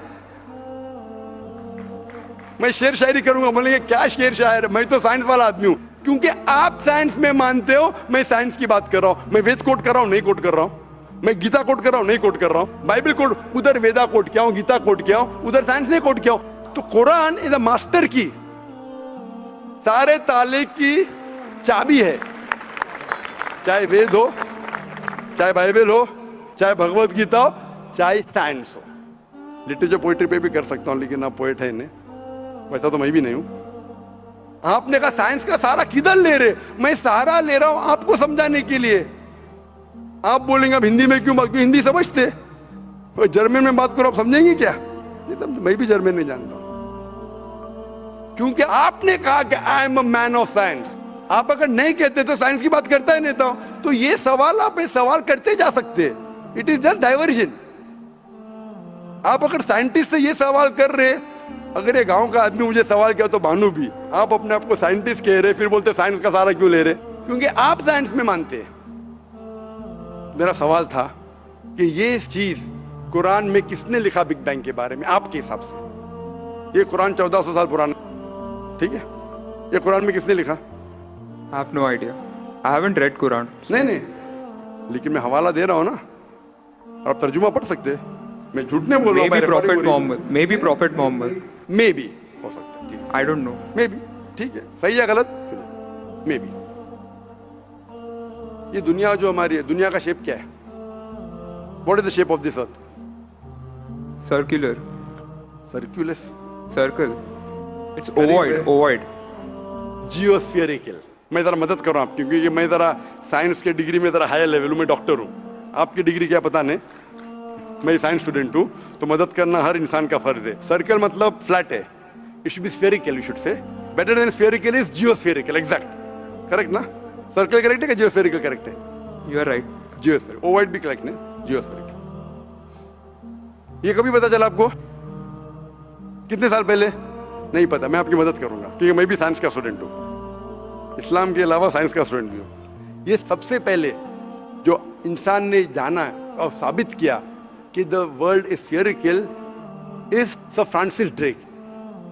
मैं शेर शायरी करूंगा, बोलेंगे क्या शेर शायर, मैं तो साइंस वाला आदमी हूं। क्योंकि आप साइंस में मानते हो, मैं साइंस की बात कर रहा हूं। मैं वेद कोट कर रहा हूं, नहीं कोट कर रहा हूं। मैं गीता कोट कर रहा हूं, नहीं कोट कर रहा हूं। बाइबल कोट, उधर वेदा कोट किया हूं, गीता कोट किया हूं, उधर साइंस नहीं कोट किया हूं। तो कुरान इज अ मास्टर की, सारे ताले की चाबी है। चाहे वेद हो, चाहे बाइबल हो, चाहे भगवत गीता हो, चाहे साइंस हो। लिटरेचर पोइट्री पे भी कर सकता हूं, लेकिन आप पोएट है नहीं, वैसा तो मैं भी नहीं हूं। आपने कहा साइंस का सहारा किधर ले रहे? मैं सहारा ले रहा हूं आपको समझाने के लिए। आप बोलेंगे अब हिंदी में क्यों बात, क्यों हिंदी समझते? जर्मन में बात करो, आप समझेंगे क्या? नहीं समझ, मैं भी जर्मन नहीं जानता हूं। क्योंकि आपने कहा कि I am a man of science. आप अगर नहीं कहते तो साइंस की बात करता ही नहीं था। तो ये सवाल आप सवाल करते जा सकते, इट इज जस्ट डाइवर्जन। आप अगर साइंटिस्ट से ये सवाल कर रहे, अगर ये गांव का आदमी मुझे सवाल किया तो भानु भी, आप अपने आप को साइंटिस्ट कह रहे, फिर बोलते साइंस का सहारा क्यों ले रहे? क्योंकि आप साइंस में मानते हैं। मेरा सवाल था कि ये चीज कुरान में किसने लिखा बिग बैंग के बारे में आपके हिसाब से? ये कुरान 1400 साल पुराना, ठीक है? ये कुरान में किसने लिखा? I have no idea. I haven't read Quran. नहीं, लेकिन मैं हवाला दे रहा हूं ना, आप तर्जुमा पढ़ सकते हैं। मैं झूठ नहीं बोल रहा हूं। Maybe Prophet Muhammad. Maybe Prophet Muhammad. May be हो सकता है, ठीक है? I don't know. May be, ठीक है, सही या गलत? May be. ये दुनिया जो हमारी है, दुनिया का शेप क्या है? What is the shape of this earth? Circular. सर्कुलस, Circle. It's Very ovoid. well. Ovoid. जियोस्फेरिकल। मैं जरा मदद कर रहा हूं आपकी, क्योंकि मैं जरा साइंस के डिग्री में जरा हायर लेवल हूं, मैं डॉक्टर हूं। आपकी डिग्री क्या पता नहीं, मैं साइंस स्टूडेंट हूं, तो मदद करना हर इंसान का फर्ज है। सर्कल मतलब फ्लैट है, it should be spherical, you should say. Better than spherical is geospherical, exact, correct ना? सर्कल करेक्ट है कि जियोस्फेरिकल करेक्ट है? You are right. Geospherical, ovoid भी करेक्ट है, जियोस्फेरिकल। ये कभी पता चला आपको? कितने साल पहले? नहीं पता, मैं आपकी मदद करूंगा, क्योंकि मैं भी साइंस का स्टूडेंट हूं, इस्लाम के अलावा साइंस का स्टूडेंट भी हूं। ये सबसे पहले जो इंसान ने जाना और साबित किया कि the world is spherical is sir Francis Drake.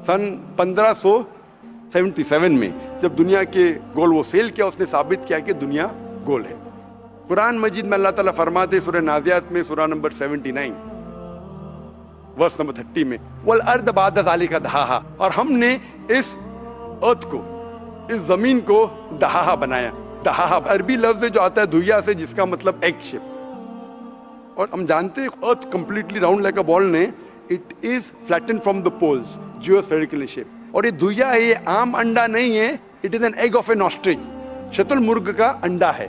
सन 1577 में जब दुनिया के गोल वो सेल किया, उसने साबित किया कि दुनिया गोल है। कुरान मजीद में अल्लाह ताला फरमाते सूरह नाज़ियात में सूरह नंबर 79 वर्स नंबर 30 में, वल अर्द बाद ज़ालिका दहाहा, और हमने इस अर्थ को, इस जमीन को दहाहा बनाया। दहाहा अरबी लफ्ज जो आता है धुइया से, जिसका मतलब एग शेप। और हम जानते हैं earth completely round like a ball ने, it is flattened from the poles, geospherical shape. और ये धुइया है, ये आम अंडा नहीं है, it is an egg of an ostrich, शतुरमुर्ग का अंडा है।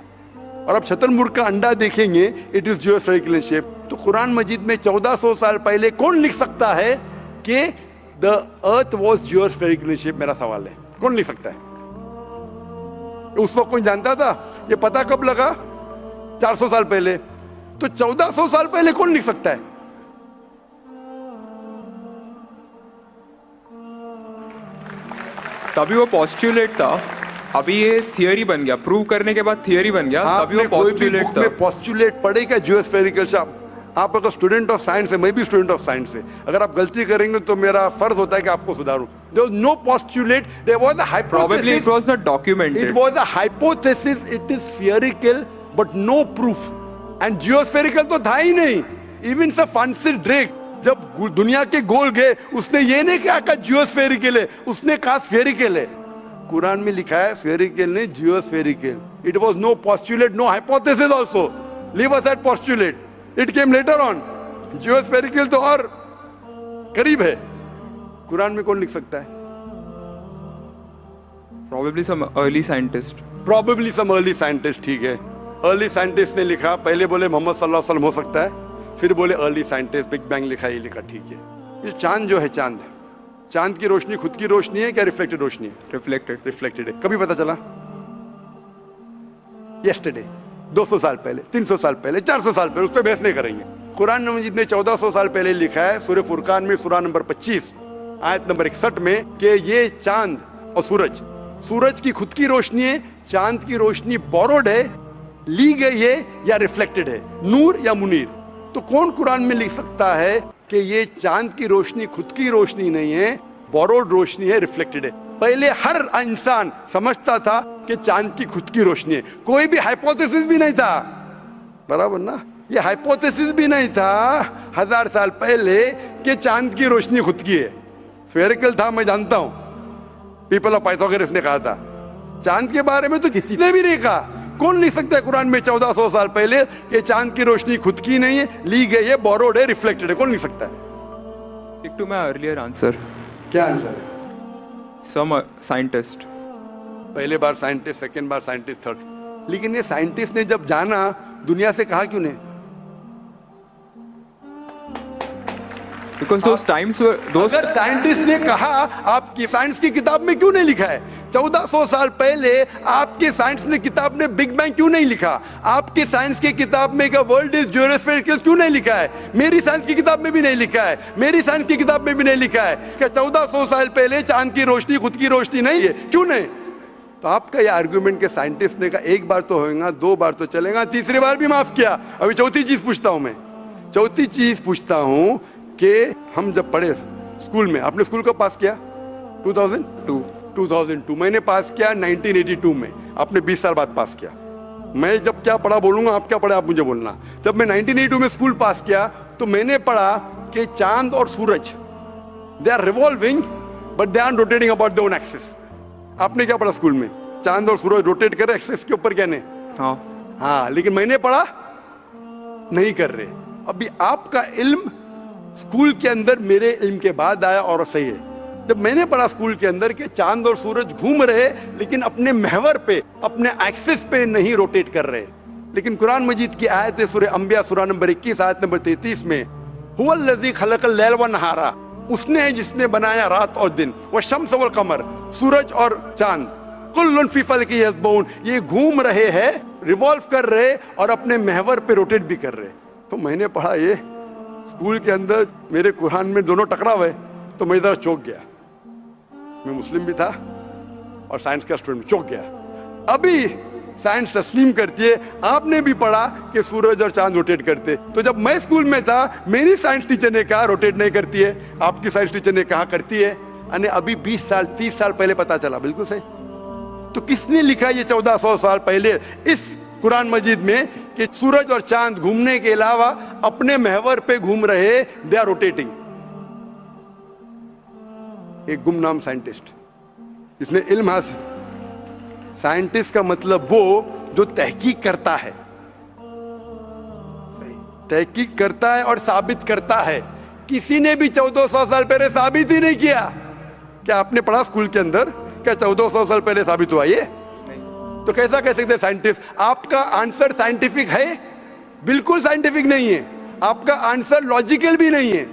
और अब शतुरमुर्ग का अंडा देखेंगे, इट इज जियोस्फेरिकल शेप। तो कुरान मजीद में 1400 साल पहले कौन लिख सकता है कि द अर्थ वॉज जियोस्फेरिकल शेप? मेरा सवाल है, कौन लिख सकता है? उस वक्त कौन जानता था? ये पता कब लगा? 400 साल पहले। तो 1400 साल पहले कौन लिख सकता है? तभी वो पोस्टुलेट था, अभी ये थियरी बन गया, प्रूव करने के बाद थियरी बन गया, तभी वो पोस्टुलेट था। पोस्टुलेट पढ़ेगा जियोस्फेरिकल शेप। आप अगर स्टूडेंट ऑफ साइंस है, मैं भी स्टूडेंट ऑफ साइंस है, अगर आप गलती करेंगे तो मेरा फर्ज होता है कि आपको सुधारूं। There was no postulate, there was a hypothesis. Probably it was not documented. It was a hypothesis, it is spherical but no proof. And geospherical तो था ही नहीं। Even Sir Francis Drake जब दुनिया के गोल गए, उसने ये नहीं कहा जियोस्फेरिकल है, उसने कहा स्फेरिकल है। कुरान में लिखा है स्फेरिकल ने जियोस्फेरिकल। It was no postulate, no hypothesis also. Leave aside postulate. It came later on. Geospherical तो और करीब है। कुरान में कौन लिख सकता है? Probably some early scientist. Probably some early scientist, ठीक है। Early scientist ने लिखा, पहले बोले मोहम्मद सल्लल्लाहु अलैहि वसल्लम हो सकता है, फिर बोले early scientist, बिग बैंग लिखा, ये लिखा, ठीक है। ये चांद जो है, चांद की रोशनी खुद की रोशनी है क्या रिफ्लेक्टेड रोशनी है? Reflected. रिफ्लेक्टेड है। कभी पता चला? यस्टरडे, 200 साल पहले, 300 साल पहले, 400 साल पहले, उस पर बहस नहीं करेंगे। कुरान मजीद ने 1400 साल पहले लिखा है सूरह फुरकान में सूरह नंबर 25 आयत नंबर 61 में कि ये चांद और सूरज की खुद की रोशनी है, चांद की रोशनी बोरोड है, ली गई है या रिफ्लेक्टेड है, नूर या मुनीर। तो कौन कुरान में लिख सकता है कि ये चांद की रोशनी खुद की रोशनी नहीं है, बोरोड रोशनी है, रिफ्लेक्टेड है? पहले हर इंसान समझता था कि चांद की खुद की रोशनी है, कोई भी हाइपोथेसिस भी नहीं था, बराबर ना? ये हाइपोथेसिस भी नहीं था 1000 साल पहले कि चांद की रोशनी खुद की है। स्फेरिकल था, मैं जानता हूं, पीपल ऑफ पाइथागोरस ने कहा था। चांद के बारे में तो किसी ने भी नहीं कहा। कौन लिख सकता है कुरान में 1400 साल पहले कि चांद की रोशनी खुद की नहीं है, ली गई है, बोरोड है, रिफ्लेक्टेड है? कौन लिख सकता है? Stick to my earlier answer. क्या आंसर है? Some scientist. पहले बार साइंटिस्ट, सेकंड बार साइंटिस्ट, थर्ड। लेकिन ये साइंटिस्ट ने जब जाना, दुनिया से कहा क्यों नहीं? Because those times were those. अगर साइंटिस्ट ने कहा, आपकी साइंस की किताब में क्यों नहीं लिखा है? 1400 साल पहले आपके साइंस ने किताब में बिग बैंग क्यों नहीं लिखा? आपके साइंस की किताब में का वर्ल्ड इज जियोस्फेरिकल क्यों नहीं लिखा है? मेरी साइंस की किताब में भी नहीं लिखा है, मेरी साइंस की किताब में भी नहीं लिखा है कि 1400 साल पहले चांद की रोशनी खुद की रोशनी नहीं है। क्यों नहीं? तो आपका ये आर्गुमेंट के साइंटिस्ट ने कहा एक बार तो होगा, 2 बार तो चलेगा, तीसरी बार भी माफ किया। अभी चौथी चीज पूछता हूं मैं, चौथी चीज पूछता हूं कि हम जब पढ़े स्कूल में, आपने स्कूल कब पास किया? 2002 मैंने पास किया 1982 में, आपने 20 साल बाद पास किया। मैं जब क्या पढ़ा बोलूंगा, आप क्या पढ़ा आप मुझे बोलना। जब मैं 1982 में स्कूल पास किया तो मैंने पढ़ा कि चांद और सूरज they are revolving but they are rotating about their own axis. आपने क्या पढ़ा स्कूल में? चांद और सूरज रोटेट कर रहे एक्सिस के ऊपर, कहने हाँ, लेकिन मैंने पढ़ा नहीं कर रहे। अभी आपका इल्म स्कूल के अंदर मेरे इल्म के बाद आया और सही है। जब मैंने पढ़ा स्कूल के अंदर कि चांद और सूरज घूम रहे लेकिन अपने महवर पे, अपने एक्सिस पे नहीं रोटेट कर रहे। लेकिन कुरान मजीद की आयत है सूरह अंबिया सूरह नंबर 21 आयत नंबर 33 में, हुवल्लज़ी खलक़ल लैल व नहारा, उसने है जिसने बनाया रात और दिन, व शम्स वल कमर, सूरज और चांद, कुल्लुन फी फलकी यस्बऊन, ये घूम रहे हैं, रिवॉल्व कर रहे और अपने महवर पे रोटेट भी कर रहे। तो मैंने पढ़ा ये स्कूल के अंदर, मेरे कुरान में दोनों टकराव है, तो मैं इधर चौंक गया। मैं मुस्लिम भी था और साइंस का स्टूडेंट, चौंक गया। अभी साइंस तस्लीम करती है, आपने भी पढ़ा कि सूरज और चांद रोटेट करते। तो जब मैं स्कूल में था मेरी साइंस टीचर ने कहा रोटेट नहीं करती है, आपकी साइंस टीचर ने कहा करती है। यानी अभी 20 साल 30 साल पहले पता चला, बिल्कुल सही। तो किसने लिखा ये 1400 साल पहले इस कुरान मजीद में कि सूरज और चांद घूमने के अलावा अपने महवर पे घूम रहे, दे आर रोटेटिंग? एक गुमनाम साइंटिस्ट जिसने इल्म हासिल। साइंटिस्ट का मतलब वो जो तहकीक करता है, तहकीक करता है और साबित करता है। किसी ने भी 1400 साल पहले साबित ही नहीं किया। क्या आपने पढ़ा स्कूल के अंदर क्या 1400 साल पहले साबित हुआ ये? तो कैसा कह सकते साइंटिस्ट? आपका आंसर साइंटिफिक है? बिल्कुल साइंटिफिक नहीं है। आपका आंसर लॉजिकल भी नहीं है।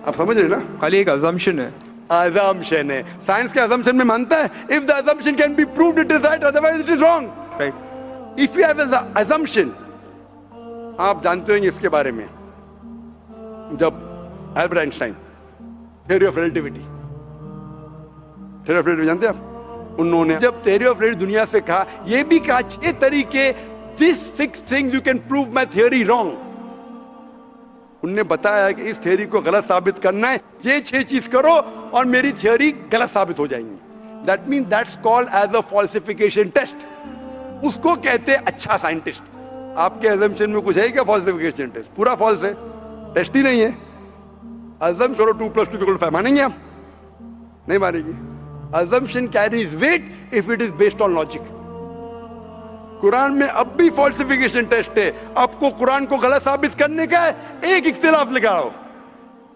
आप समझ रहे ना? खाली एक अजम्पशन है। assumption है। साइंस के assumption में मानता है if the assumption can be proved it is right, otherwise it is wrong. Right. If you have an assumption, आप जानते होंगे इसके बारे में, जब Albert Einstein theory of relativity, theory of relativity जानते हैं आप? उन्होंने जब थ्योरी ऑफ रिलेटिविटी दुनिया से कहा, ये भी कहा 6 तरीके, this 6 things you can prove my theory wrong. उनने बताया कि इस थ्योरी को गलत साबित करना है, ये 6 चीज करो और मेरी थ्योरी गलत साबित हो जाएंगी। That mean that's called as a falsification test. उसको कहते हैं अच्छा साइंटिस्ट। आपके अजम्पशन में कुछ है क्या फॉल्सिफिकेशन टेस्ट? पूरा फॉल्स है, टेस्ट ही नहीं है। अजम करो 2 + 2 = 5, मानेंगे आप? नहीं मानेंगे। Assumption carries weight if it is based on logic. Quran में अब भी फॉल्सिफिकेशन टेस्ट है। आपको कुरान को गलत साबित करने का है, एक इख्तिलाफ लगाओ,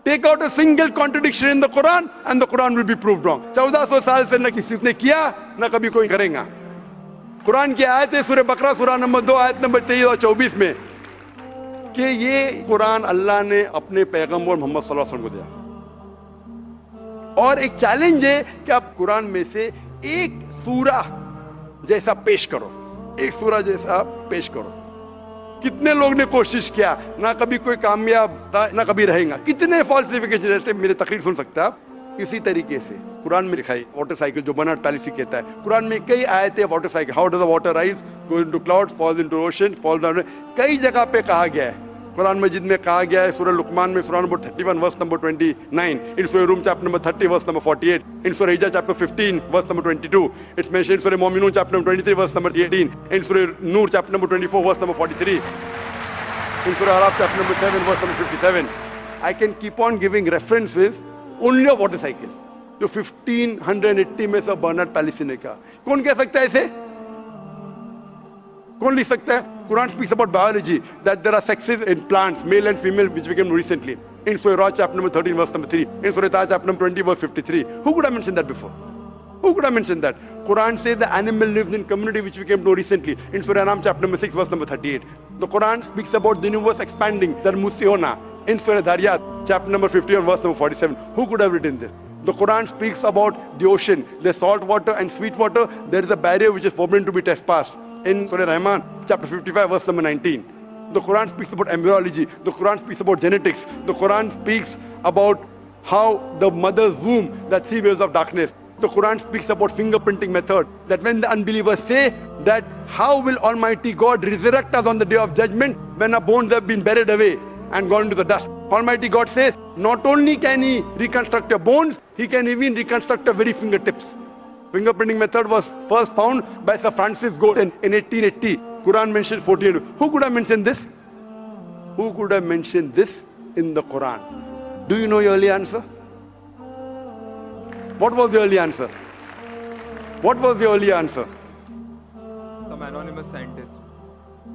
take out a single contradiction in the Quran and the Quran will be proved wrong. 1400 साल से न किसी ने किया न कभी कोई करेगा। कुरान की आयत है सूरह बकरा सूरह नंबर 2 आयत नंबर 23 और 24 में कि ये कुरान अल्लाह ने अपने पैगंबर मोहम्मद सल्लल्लाहु अलैहि वसल्लम को दिया। और एक चैलेंज है कि आप कुरान में से एक सूरा जैसा पेश करो, एक सूरा जैसा पेश करो। कितने लोग ने कोशिश किया, ना कभी कोई कामयाब था ना कभी रहेगा। कितने फॉल्सिफिकेशन, जैसे मेरे तकरीर सुन सकते हैं आप। इसी तरीके से कुरान में लिखा है वाटर साइकिल, जो बर्नार्ड पैलिसी कहता है। कुरान में कई आयतें water cycle, how does the water rise, go into clouds, falls into ocean, fall down, कई जगह पे कहा गया है। कुरान मजीद में कहा गया है सूरह लुकमान में सूरह नंबर 31 वर्स नंबर 29, इन सूरह रूम chapter number 30 verse number 48, in सूरह हिजर chapter 15 verse number 22, it's mentioned in सूरह मोमिनून chapter number 23 verse number 18, in सूरह नूर chapter number 24 verse number 43, in सूरह अराफ chapter number 7 verse number 57. I can keep on giving references only of water cycle, जो 1580 में सब बर्नार्ड पैलिसी ने कहा। कौन कह सकता है इसे? कौन लिख सकता है? Quran speaks about biology, that there are sexes in plants, male and female, which we came recently. In Surah Ra, chapter number 13, verse number 3. In Surah Taha, chapter number 20, verse 53. Who could have mentioned that before? Who could have mentioned that? Quran says the animal lives in community, which we came to recently. In Surah Anam, chapter number 6, verse number 38. The Quran speaks about the universe expanding, Darmusiona. In Surah Dariyat, chapter number 51, verse number 47. Who could have written this? The Quran speaks about the ocean. There's salt water and sweet water. There is a barrier which is forbidden to be trespassed. In Surah Rahman, chapter 55, verse number 19. The Quran speaks about embryology. The Quran speaks about genetics. The Quran speaks about how the mother's womb, that 3 waves of darkness. The Quran speaks about fingerprinting method. That when the unbelievers say that how will Almighty God resurrect us on the day of judgment when our bones have been buried away and gone into the dust? Almighty God says, not only can He reconstruct your bones, He can even reconstruct your very fingertips. Fingerprinting method was first found by Sir Francis Galton in 1880. Quran mentions 48. Who could have mentioned this? Who could have mentioned this in the Quran? Do you know your early answer? What was the early answer? What was the early answer? Some anonymous scientist.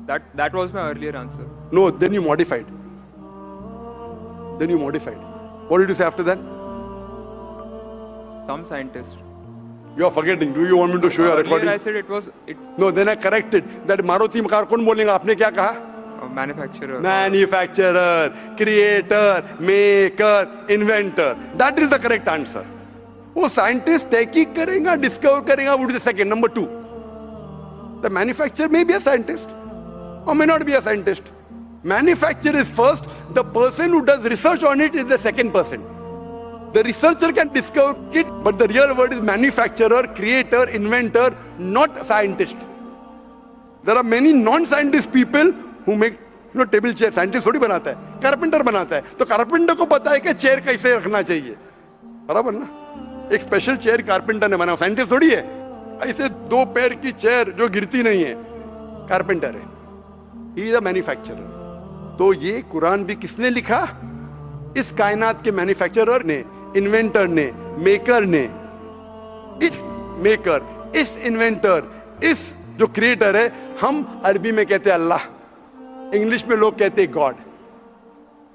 That was my earlier answer. No, then you modified. Then you modified. What did you say after that? Some scientist. You are forgetting. Do you want me to show you a Earlier recording? I said it was No, then I corrected. That Maruti car कौन बोलेगा? आपने क्या कहा? a manufacturer. Manufacturer, creator, maker, inventor. That is the correct answer. वो scientist तहकीक करेगा, discover करेगा, would be the second. Number two, the manufacturer may be a scientist or may not be a scientist. Manufacturer is first. The person who does research on it is the second person. The researcher can discover it, but the real word is manufacturer, creator, inventor, not scientist. There are many non-scientist people who make table chair. Scientist थोड़ी बनाता है, carpenter बनाता है. तो carpenter को पता है कि चेयर कैसे रखना चाहिए, बराबर ना? एक स्पेशल चेयर कारपेंटर ने बनाया, साइंटिस्ट थोड़ी है. ऐसे दो पैर की चेयर जो गिरती नहीं है, कारपेंटर है. He is a manufacturer. तो ये कुरान भी किसने लिखा? इस कायनात के मैन्युफैक्चरर ने, इन्वेंटर ने, मेकर ने. इस मेकर, इस इन्वेंटर, इस जो क्रिएटर है, हम अरबी में कहते हैं अल्लाह, इंग्लिश में लोग कहते हैं गॉड.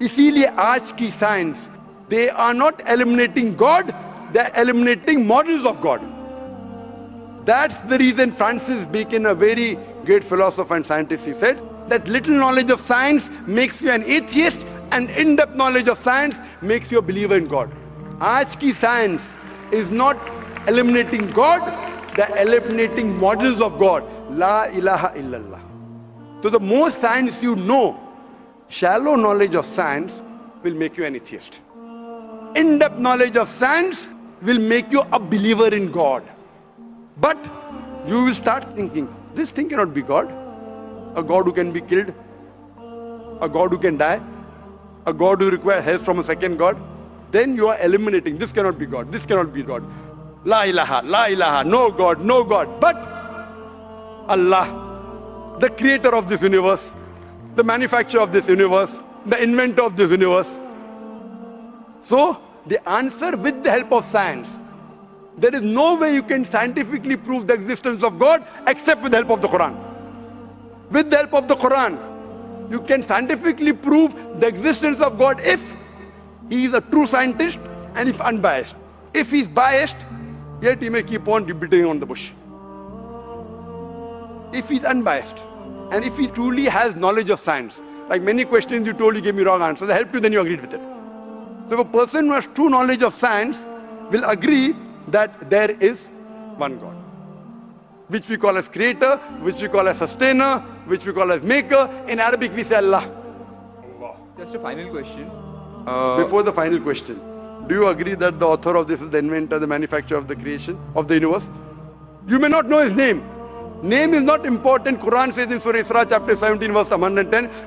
इसीलिए आज की science, they are not eliminating God, they are eliminating models of God. That's the reason Francis Bacon, a very great philosopher and scientist, he said that little knowledge of science makes you an atheist and in-depth knowledge of science makes you a believer in God. आज की science is not eliminating God, they're eliminating models of God. La ilaha illallah. So the more science you know, shallow knowledge of science will make you an atheist. In-depth knowledge of science will make you a believer in God. But you will start thinking, this thing cannot be God. A God who can be killed, a God who can die, a God who requires help from a second God. Then you are eliminating, this cannot be God, this cannot be God. La ilaha, no God, no God. But Allah, the creator of this universe, the manufacturer of this universe, the inventor of this universe. So the answer with the help of science. There is no way you can scientifically prove the existence of God except with the help of the Quran. With the help of the Quran, you can scientifically prove the existence of God if he is a true scientist and if unbiased. If he is biased, yet he may keep on beating on the bush. If he is unbiased and if he truly has knowledge of science, like many questions you told, you gave me wrong answers, I helped you, then you agreed with it. So if a person who has true knowledge of science will agree that there is one God, which we call as creator, which we call as sustainer, which we call as maker. In Arabic we say Allah. Just a final question. Before the final question, do you agree that the author of this is the inventor, the manufacturer of the creation of the universe? You may not know his name. Name is not important. Quran says in Surah Isra chapter 17 verse 110,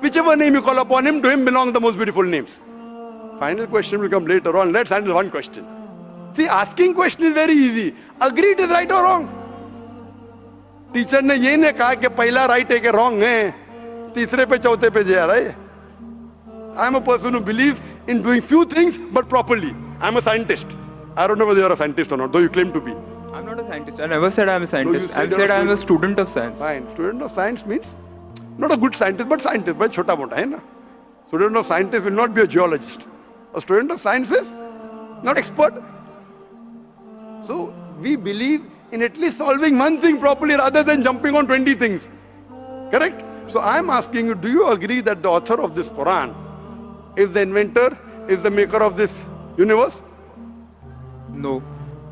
Whichever name you call upon him, to him belong the most beautiful names. Final question will come later on. Let's handle one question. See, asking question is very easy. Agree it is right or wrong. Teacher ने ये नहीं कहा कि पहला right है कि wrong है, तीसरे पे चौथे पे जा रहा है. I am a person who believes in doing few things but properly. I am a scientist. I don't know whether you are a scientist or not, though you claim to be. I'm not a scientist. I never said I'm a scientist. No, I said I'm a student of science. Fine. Student of science means not a good scientist, but scientist. But छोटा मोटा है ना. Student of scientist will not be a geologist. A student of science is not expert. So we believe in at least solving one thing properly rather than jumping on 20 things. Correct? So I am asking you, do you agree that the author of this Quran is the inventor, is the maker of this universe? No,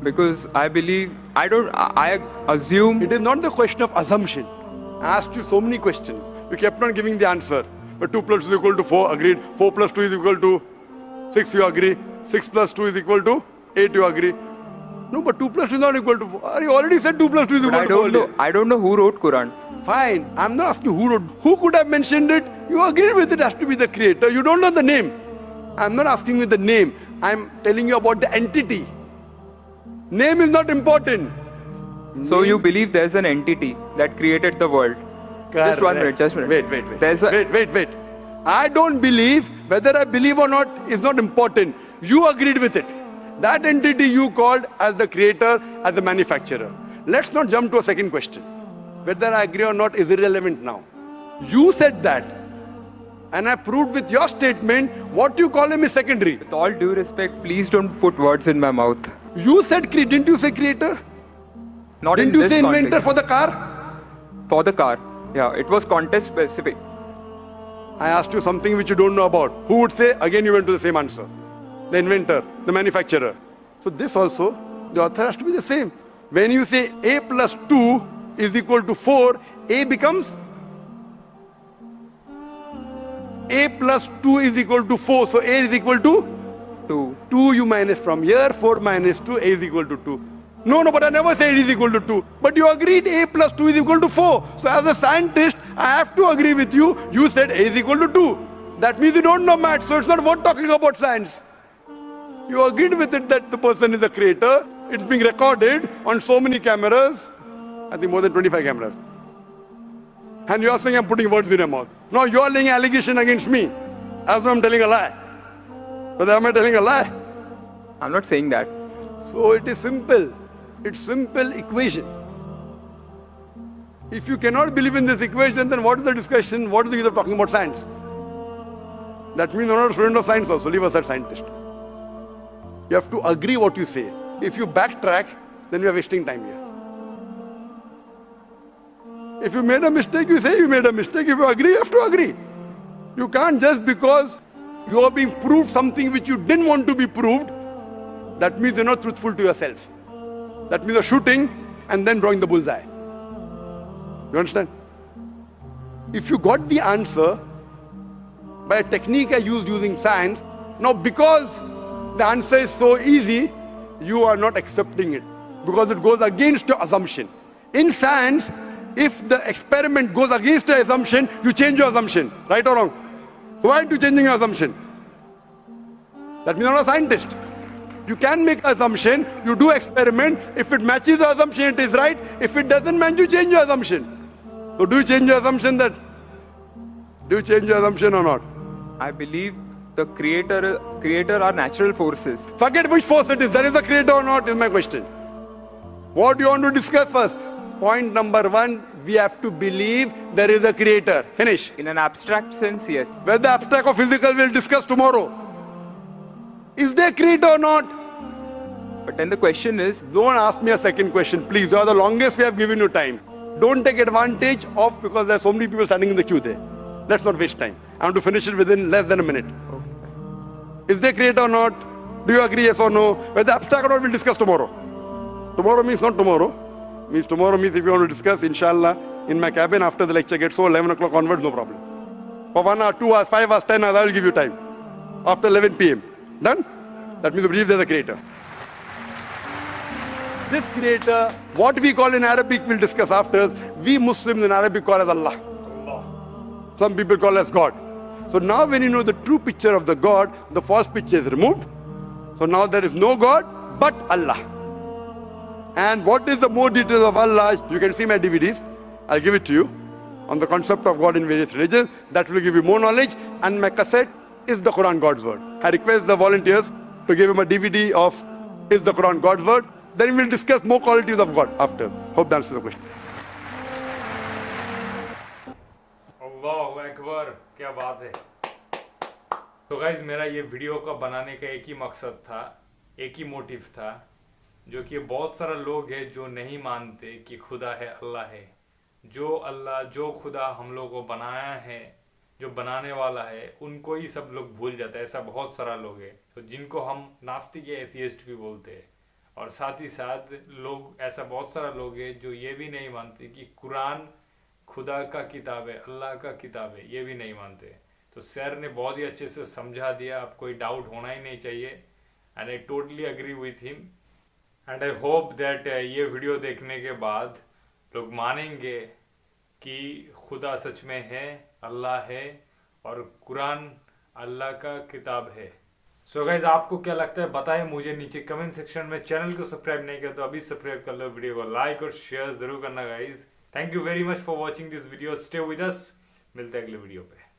because I believe, I assume. It is not the question of assumption. I asked you so many questions. You kept on giving the answer. But 2 plus 2 is equal to 4, agreed. 4 plus 2 is equal to 6 you agree. 6 plus 2 is equal to 8 you agree. No, but 2 plus 2 is not equal to 4. You already said 2 plus 2 is But equal to 4. earlier. I don't know who wrote Quran. Fine. I'm not asking who wrote. Who could have mentioned it? You agree with it has to be the creator. You don't know the name. I'm not asking you the name. I'm telling you about the entity. Name is not important. So Name- you believe there's an entity that created the world? Just one minute, just one minute. Wait. There's a- Wait. I don't believe, whether I believe or not is not important. You agreed with it. That entity you called as the creator, as the manufacturer. Let's not jump to a second question. Whether I agree or not is irrelevant now. You said that. And I proved with your statement what you call him is secondary. With all due respect, please don't put words in my mouth. You said, didn't you say creator? Not Didn't in you this say inventor context. for the car? For the car. Yeah, it was context specific. I asked you something which you don't know about. Who would say? Again, you went to the same answer. The inventor, the manufacturer. So this also, the author has to be the same. When you say a plus 2 is equal to 4, a becomes a plus 2 is equal to 4. So a is equal to 2. 2 you minus from here, 4 minus 2, a is equal to 2. No, but I never said it is equal to 2. But you agreed a plus 2 is equal to 4. So as a scientist, I have to agree with you. You said a is equal to 2. That means you don't know maths, so it's not worth talking about science. You agreed with it that the person is a creator. It's being recorded on so many cameras. I think more than 25 cameras. And you are saying I'm putting words in your mouth. No, you are laying an allegation against me. As though I'm telling a lie. But am I telling a lie? I'm not saying that. So it is simple. It's simple equation. If you cannot believe in this equation, then what is the discussion? What is the use of talking about science? That means you're not a student of science also. Leave aside scientist. You have to agree what you say. If you backtrack, then you are wasting time here. If you made a mistake, you say you made a mistake. If you agree, you have to agree. You can't just because you are being proved something which you didn't want to be proved, that means you're not truthful to yourself. That means you're shooting and then drawing the bullseye. You understand? If you got the answer by a technique I used using science, now because the answer is so easy, you are not accepting it because it goes against your assumption. In science, if the experiment goes against your assumption, you change your assumption. Right or wrong? Why aren't you changing your assumption? That means you're not a scientist. You can make an assumption, you do experiment. If it matches the assumption, it is right. If it doesn't match, you change your assumption. So do you change your assumption that? Do you change your assumption or not? I believe the creator are natural forces. Forget which force it is. There is a creator or not is my question. What do you want to discuss first? Point number 1, we have to believe there is a creator. Finish. In an abstract sense, yes. Whether abstract or physical we'll discuss tomorrow. Is there creator or not? But then the question is, Don't ask me a second question, please. You are the longest we have given you time. Don't take advantage of because there are so many people standing in the queue there. Let's not waste time. I want to finish it within less than a minute. Is there creator or not? Do you agree, yes or no? Whether abstract or not, we'll discuss tomorrow. Tomorrow means not tomorrow. Means tomorrow means if you want to discuss, inshallah, in my cabin after the lecture gets so 11 o'clock onwards, no problem. For 1 hour, 2 hours, 5 hours, 10 hours, I will give you time. After 11 p.m. Done? That means you believe there's a creator. This creator, what we call in Arabic, we'll discuss after. We Muslims in Arabic call as Allah. Some people call as God. So now when you know the true picture of the God, the false picture is removed. So now there is no God but Allah. And what is the more details of Allah? You can see my DVDs. I'll give it to you on the concept of God in various religions. That will give you more knowledge. And my cassette is the Quran God's Word. I request the volunteers to give him a DVD of Is the Quran God's Word. Then we'll discuss more qualities of God after. Hope that answers the question. अल्लाहु अकबर, क्या बात है। तो guys मेरा ये video का बनाने का एक ही मकसद था, एक ही मोटिव था, जो कि बहुत सारा लोग हैं जो नहीं मानते कि खुदा है, अल्लाह है। जो अल्लाह, जो खुदा हम लोग को बनाया है, जो बनाने वाला है, उनको ही सब लोग भूल जाते हैं। ऐसा बहुत सारा लोग है तो जिनको हम नास्तिक या एथियस्ट भी बोलते हैं। और साथ ही साथ लोग, ऐसा बहुत सारा लोग हैं जो ये भी नहीं मानते कि कुरान खुदा का किताब है, अल्लाह का किताब है, ये भी नहीं मानते। तो सर ने बहुत ही अच्छे से समझा दिया, अब कोई डाउट होना ही नहीं चाहिए। And I totally agree with him and I hope that ये वीडियो देखने के बाद लोग मानेंगे कि खुदा सच में है, अल्लाह है और कुरान अल्लाह का किताब है। सो गाइज आपको क्या लगता है बताएं मुझे नीचे कमेंट सेक्शन में। चैनल को सब्सक्राइब नहीं किया तो अभी सब्सक्राइब कर लो, वीडियो को लाइक और शेयर जरूर करना guys. Thank you very much for watching this video, stay with us, मिलते हैं अगले वीडियो पे।